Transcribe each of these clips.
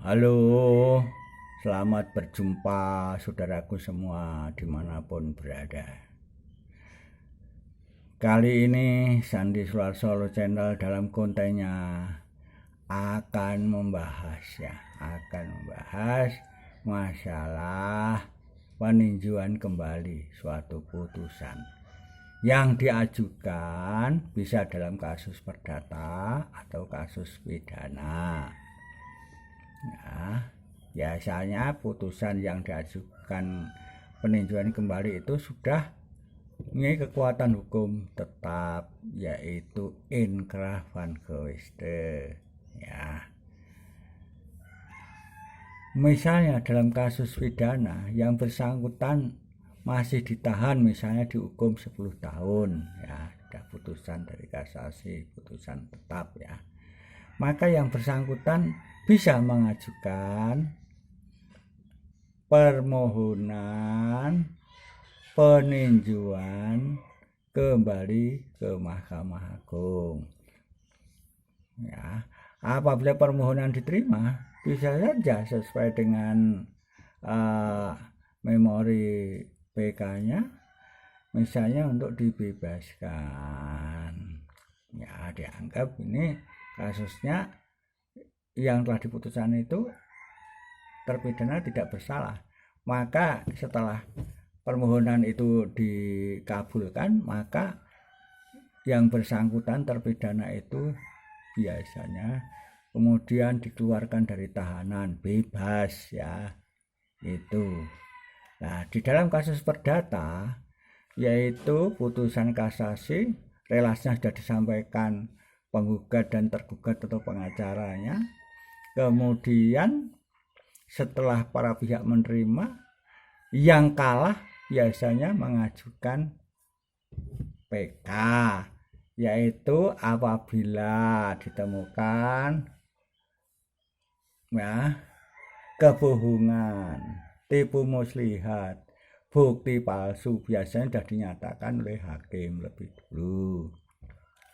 Halo, selamat berjumpa saudaraku semua dimanapun berada. Kali ini Sandi Sularso Channel dalam kontennya akan membahas masalah peninjauan kembali suatu putusan yang diajukan bisa dalam kasus perdata atau kasus pidana. Nah, biasanya putusan yang diajukan peninjauan kembali itu sudah mempunyai kekuatan hukum tetap, yaitu inkrah van geweeste. Ya. Misalnya dalam kasus pidana yang bersangkutan masih ditahan, misalnya dihukum 10 tahun, ya, ada putusan dari kasasi, putusan tetap, ya. Maka yang bersangkutan bisa mengajukan permohonan peninjauan kembali ke Mahkamah Agung. Ya, apabila permohonan diterima, bisa saja sesuai dengan memori PK-nya, misalnya untuk dibebaskan. Ya, dianggap ini kasusnya yang telah diputuskan itu terpidana tidak bersalah. Maka setelah permohonan itu dikabulkan, maka yang bersangkutan terpidana itu biasanya kemudian dikeluarkan dari tahanan, bebas, ya, itu. Nah, di dalam kasus perdata, yaitu putusan kasasi, relasinya sudah disampaikan penggugat dan tergugat atau pengacaranya. Kemudian setelah para pihak menerima, yang kalah biasanya mengajukan PK, yaitu apabila ditemukan ya kebohongan, tipu muslihat, bukti palsu, biasanya sudah dinyatakan oleh hakim lebih dulu,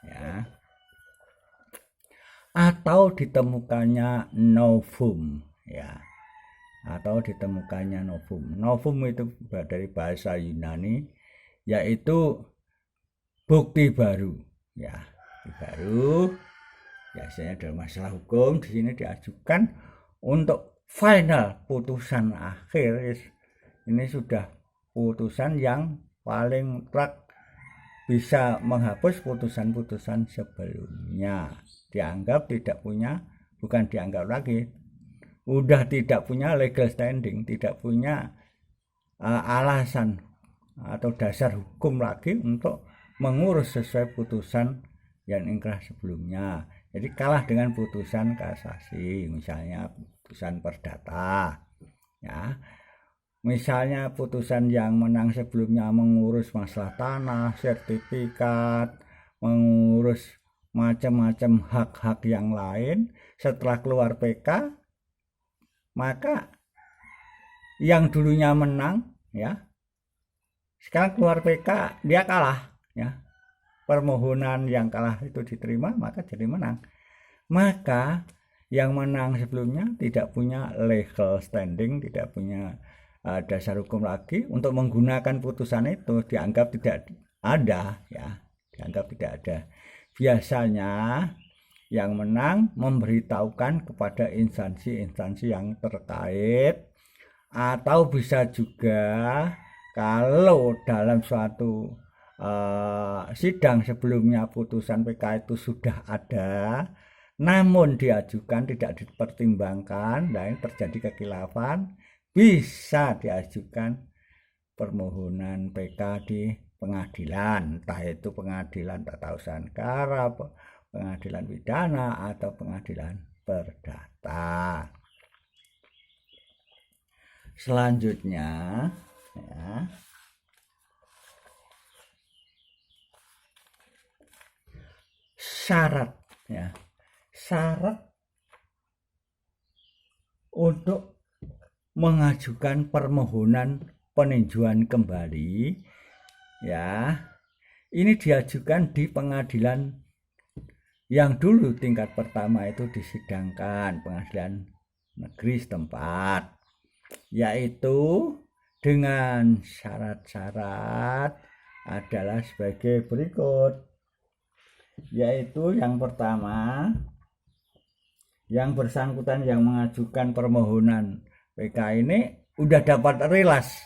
ya, atau ditemukannya novum, ya, atau ditemukannya novum. Novum itu dari bahasa Yunani, yaitu bukti baru, ya, bukti baru. Biasanya dalam masalah hukum di sini diajukan untuk final putusan akhir. Ini sudah putusan yang paling mutlak, bisa menghapus putusan-putusan sebelumnya. Dianggap tidak punya, bukan dianggap lagi, udah tidak punya legal standing, tidak punya alasan atau dasar hukum lagi untuk mengurus sesuai putusan yang inkrah sebelumnya. Jadi kalah dengan putusan kasasi, misalnya putusan perdata, ya. Misalnya putusan yang menang sebelumnya mengurus masalah tanah, sertifikat, mengurus macam-macam hak-hak yang lain, setelah keluar PK, maka yang dulunya menang, ya, sekarang keluar PK dia kalah, ya. Permohonan yang kalah itu diterima, maka jadi menang. Maka yang menang sebelumnya tidak punya legal standing, tidak punya dasar hukum lagi untuk menggunakan putusan itu, dianggap tidak ada, ya, dianggap tidak ada. Biasanya yang menang memberitahukan kepada instansi-instansi yang terkait, atau bisa juga kalau dalam suatu sidang sebelumnya putusan PK itu sudah ada, namun diajukan tidak dipertimbangkan dan terjadi kekhilafan, bisa diajukan permohonan PK di pengadilan, entah itu pengadilan tata usaha negara, pengadilan pidana, atau pengadilan perdata. Selanjutnya, ya, syarat, ya, syarat untuk mengajukan permohonan peninjauan kembali, ya, ini diajukan di pengadilan yang dulu tingkat pertama itu disidangkan, pengadilan negeri setempat, yaitu dengan syarat-syarat adalah sebagai berikut, yaitu yang pertama, yang bersangkutan yang mengajukan permohonan PK ini udah dapat rilas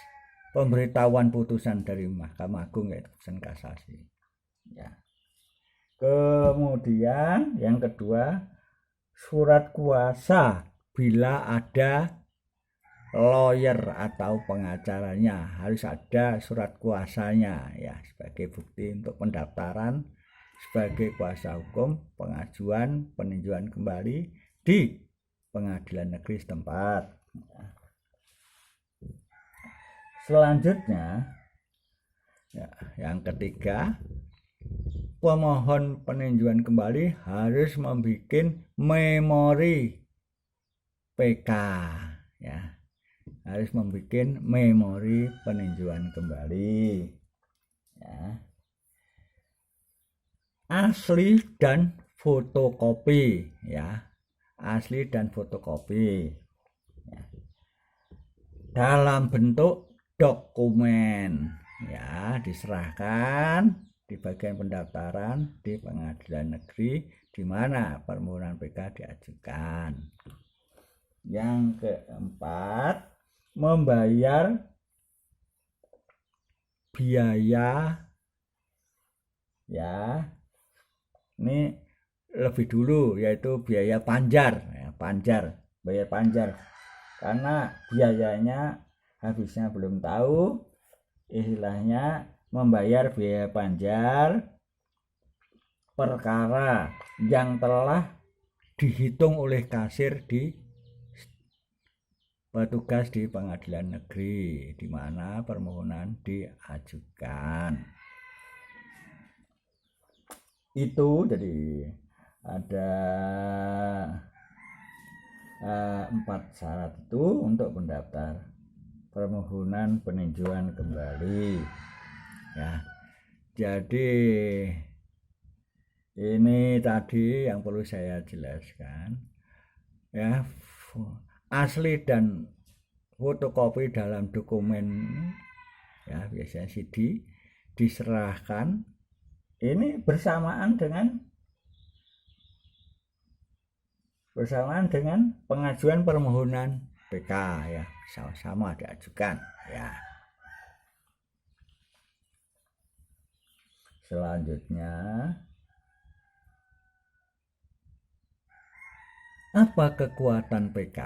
pemberitahuan putusan dari Mahkamah Agung, yaitu putusan kasasi. Ya. Kemudian yang kedua, surat kuasa bila ada lawyer atau pengacaranya, harus ada surat kuasanya ya sebagai bukti untuk pendaftaran sebagai kuasa hukum pengajuan peninjauan kembali di pengadilan negeri setempat. Selanjutnya ya, yang ketiga, pemohon peninjauan kembali harus membuat memori PK ya, harus membuat memori peninjauan kembali ya, asli dan fotokopi ya, asli dan fotokopi ya, dalam bentuk dokumen ya, diserahkan di bagian pendaftaran di pengadilan negeri di mana permohonan PK diajukan. Yang keempat, membayar biaya ya, ini lebih dulu, yaitu biaya panjar ya, bayar panjar, karena biayanya habisnya belum tahu, istilahnya membayar biaya panjar perkara yang telah dihitung oleh kasir di petugas di pengadilan negeri di mana permohonan diajukan. Itu jadi ada 4 syarat itu untuk pendaftar permohonan peninjauan kembali ya. Jadi ini tadi yang perlu saya jelaskan ya, asli dan fotokopi dalam dokumen ya, biasanya CD diserahkan ini bersamaan dengan pengajuan permohonan PK ya, sama-sama diajukan ya. Selanjutnya, apa kekuatan PK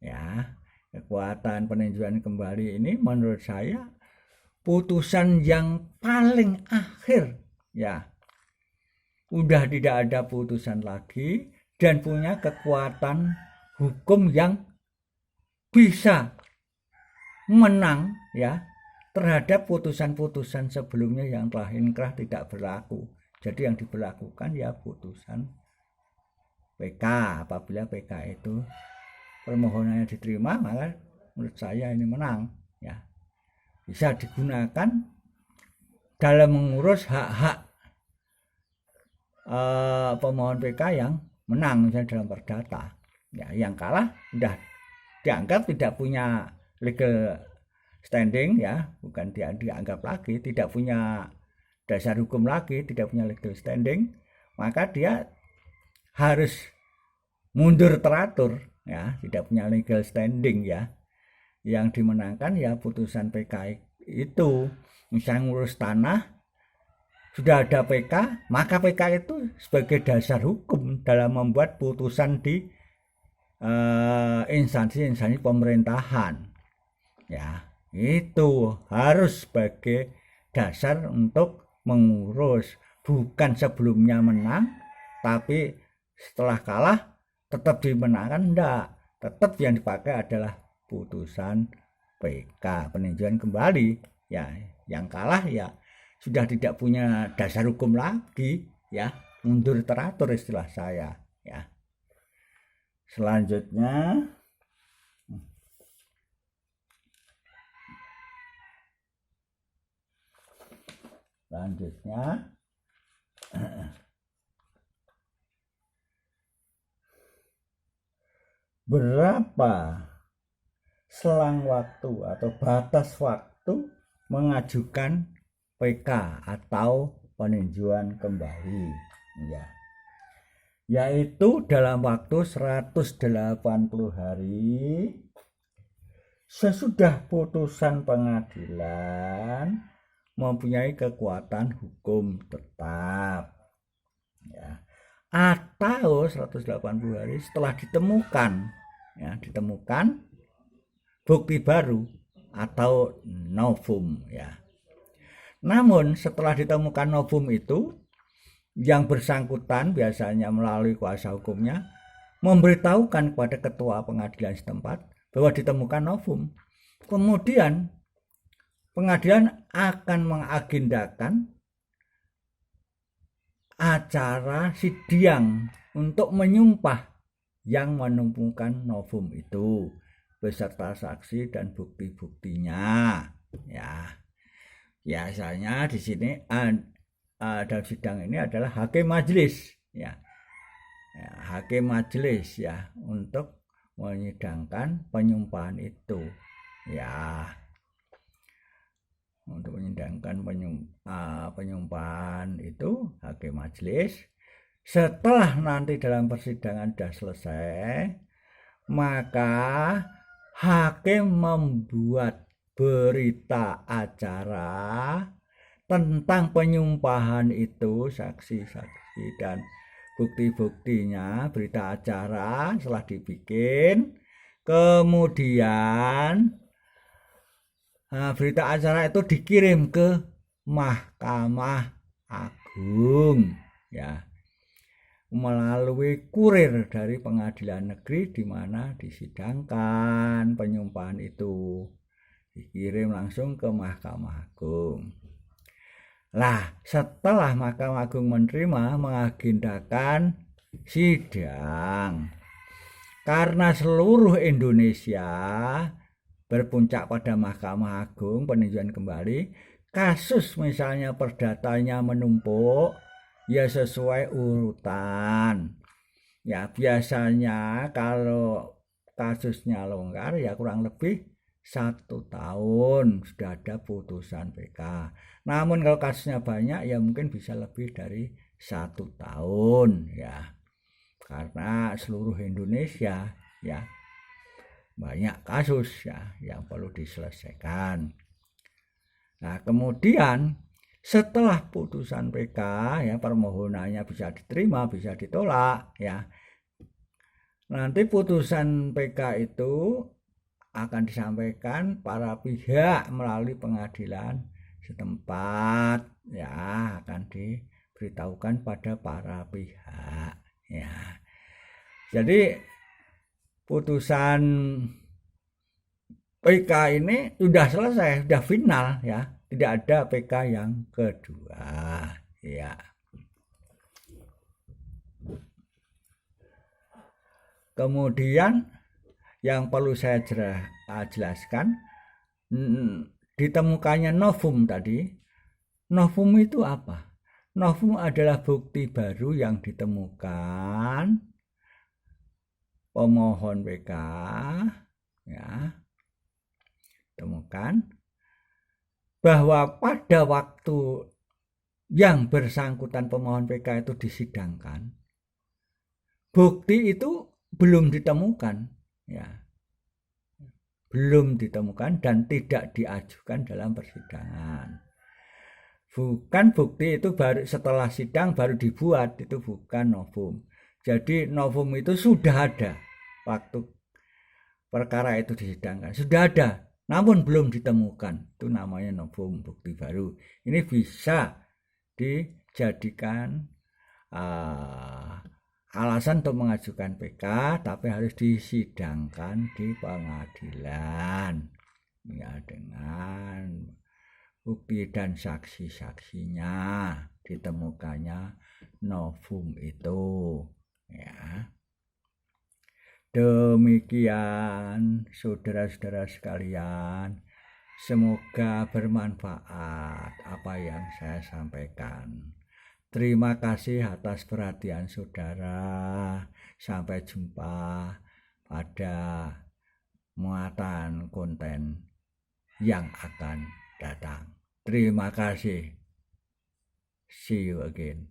ya? Kekuatan peninjauan kembali ini menurut saya putusan yang paling akhir ya, udah tidak ada putusan lagi dan punya kekuatan hukum yang bisa menang ya terhadap putusan-putusan sebelumnya yang telah inkrah tidak berlaku. Jadi yang diberlakukan ya putusan PK. Apabila PK itu permohonannya diterima, maka menurut saya ini menang ya, bisa digunakan dalam mengurus hak-hak pemohon PK yang menang, misalnya dalam perdata ya. Yang kalah sudah dianggap tidak punya legal standing ya, bukan dianggap lagi tidak punya dasar hukum lagi, tidak punya legal standing, maka dia harus mundur teratur ya, tidak punya legal standing ya. Yang dimenangkan ya putusan PK itu. Misalnya ngurus tanah sudah ada PK, maka PK itu sebagai dasar hukum dalam membuat putusan di instansi-instansi pemerintahan ya. Itu harus sebagai dasar untuk mengurus, bukan sebelumnya menang tapi setelah kalah tetap dimenangkan, enggak, tetap yang dipakai adalah putusan PK peninjauan kembali ya. Yang kalah ya sudah tidak punya dasar hukum lagi ya, mundur teratur istilah saya ya. Selanjutnya berapa selang waktu atau batas waktu mengajukan PK atau peninjauan kembali, ya, yaitu dalam waktu 180 hari sesudah putusan pengadilan mempunyai kekuatan hukum tetap, ya, atau 180 hari setelah ditemukan, ya, ditemukan bukti baru atau novum, ya. Namun setelah ditemukan novum itu, yang bersangkutan biasanya melalui kuasa hukumnya memberitahukan kepada ketua pengadilan setempat bahwa ditemukan novum. Kemudian pengadilan akan mengagendakan acara sidang untuk menyumpah yang menemukan novum itu beserta saksi dan bukti-buktinya, ya. Biasanya di sini dalam sidang ini adalah hakim majelis, ya, hakim majelis, ya, untuk menyidangkan penyumpahan itu, ya, untuk menyidangkan penyumpahan itu hakim majelis. Setelah nanti dalam persidangan sudah selesai, maka hakim membuat berita acara tentang penyumpahan itu, saksi-saksi dan bukti-buktinya. Berita acara setelah dibikin, kemudian berita acara itu dikirim ke Mahkamah Agung, ya, melalui kurir dari pengadilan negeri di mana disidangkan penyumpahan itu, dikirim langsung ke Mahkamah Agung. Lah, setelah Mahkamah Agung menerima, mengagendakan sidang. Karena seluruh Indonesia berpuncak pada Mahkamah Agung peninjauan kembali, kasus misalnya perdatanya menumpuk, ya sesuai urutan. Ya, biasanya kalau kasusnya longgar ya kurang lebih 1 tahun sudah ada putusan PK. Namun kalau kasusnya banyak ya mungkin bisa lebih dari 1 tahun, ya. Karena seluruh Indonesia, ya, banyak kasus, ya, yang perlu diselesaikan. Nah, kemudian setelah putusan PK, ya, permohonannya bisa diterima, bisa ditolak, ya. Nanti putusan PK itu akan disampaikan para pihak melalui pengadilan setempat, ya, akan diberitahukan pada para pihak, ya. Jadi putusan PK ini sudah selesai, sudah final, ya. Tidak ada PK yang kedua, ya. Kemudian yang perlu saya jelaskan, ditemukannya novum tadi. Novum itu apa? Novum adalah bukti baru yang ditemukan pemohon PK, ya, temukan bahwa pada waktu yang bersangkutan pemohon PK itu disidangkan, bukti itu belum ditemukan, ya, belum ditemukan dan tidak diajukan dalam persidangan. Bukan bukti itu baru setelah sidang baru dibuat, itu bukan novum. Jadi novum itu sudah ada waktu perkara itu disidangkan, sudah ada, namun belum ditemukan. Itu namanya novum, bukti baru. Ini bisa dijadikan alasan untuk mengajukan PK, tapi harus disidangkan di pengadilan, ya, dengan bukti dan saksi-saksinya ditemukannya novum itu, ya. Demikian saudara-saudara sekalian, semoga bermanfaat apa yang saya sampaikan. Terima kasih atas perhatian saudara. Sampai jumpa pada muatan konten yang akan datang. Terima kasih. See you again.